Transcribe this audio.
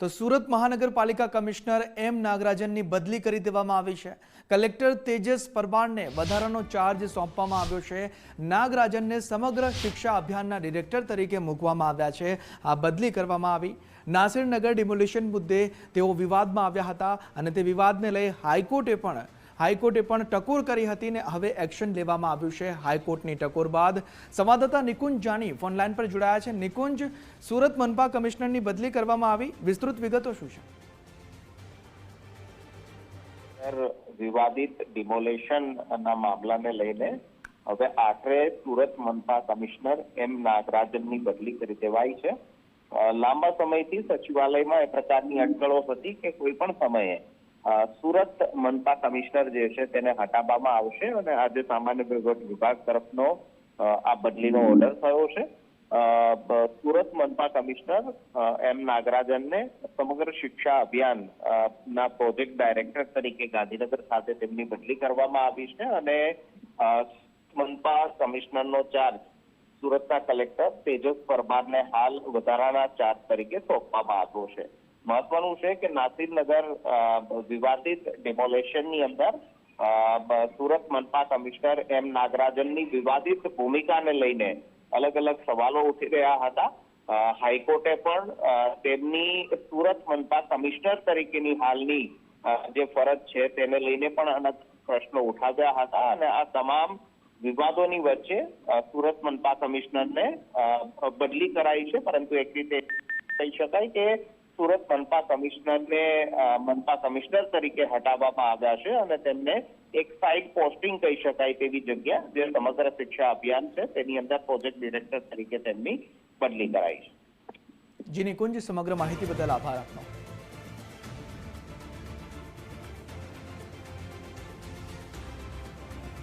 તો સુરત મહાનગરપાલિકા કમિશનર એમ નાગરાજનની બદલી કરી દેવામાં આવી છે। કલેક્ટર તેજસ પરમારને વધારાનો ચાર્જ સોંપવામાં આવ્યો છે। નાગરાજનને સમગ્ર શિક્ષા અભિયાનના ડિરેક્ટર તરીકે મૂકવામાં આવ્યા છે। આ બદલી કરવામાં આવી। નાસિરનગર ડિમોલિશન મુદ્દે તેઓ વિવાદમાં આવ્યા હતા અને તે વિવાદને લઈ હાઈકોર્ટે પણ ટકોર કરી હતી ને હવે એક્શન લેવામાં આવ્યું છે। હાઈકોર્ટની ટકોર બાદ સંવાદદાતા નિકુંજ જાની ફોનલાઈન પર જોડાયા છે। નિકુંજ, સુરત મનપા કમિશનરની બદલી કરવામાં આવી, વિસ્તૃત વિગતો શું છે? વિવાદિત ડિમોલેશનના મામલાને લઈને હવે આખરે સુરત મનપા કમિશનર એમ નાગરાજનની બદલી કરી દેવાઈ છે। લાંબા સમયથી સચિવાલયમાં એ પ્રકારની અટકળો હતી કે કોઈ પણ સમયે સુરત મનપા કમિશનર જે છે તેને હટાવવામાં આવશે અને આજે સામાન્ય વહીવટ વિભાગ તરફનો આ બદલીનો ઓર્ડર થયો છે। સુરત મનપા કમિશનર એમ નાગરાજનને સમગ્ર શિક્ષા અભિયાન ના પ્રોજેક્ટ ડાયરેક્ટર તરીકે ગાંધીનગર ખાતે તેમની બદલી કરવામાં આવી છે અને મનપા કમિશનરનો ચાર્જ સુરતના કલેક્ટર તેજસ પરમારને હાલ વધારાના ચાર્જ તરીકે સોંપવામાં આવ્યો છે। મહત્વનું છે કે નાસિરનગર વિવાદિત ડિમોલેશનની અંદર સુરત મનપા કમિશનર એમ નાગરાજનની વિવાદિત ભૂમિકાને લઈને અલગ અલગ સવાલો ઉઠી રહ્યા હતા। હાઈકોર્ટે પણ તેમની સુરત મનપા કમિશનર તરીકેની હાલની જે ફરજ છે તેને લઈને પણ અનેક પ્રશ્નો ઉઠાવ્યા હતા અને આ તમામ વિવાદોની વચ્ચે સુરત મનપા કમિશનરને બદલી કરાઈ છે। પરંતુ એક રીતે કહી શકાય કે સુરત મનપા કમિશનરને મનપા કમિશનર તરીકે હટાવવામાં આવ્યા છે અને તેમને એક સાઇડ પોસ્ટિંગ કહી શકાય તેવી જગ્યા જે સમગ્ર શિક્ષા અભિયાન છે તેની અંદર પ્રોજેક્ટ ડિરેક્ટર તરીકે તેમની બદલી કરાઈ છે। જી નિકુંજ, સમગ્ર માહિતી બદલ આભાર આપનો।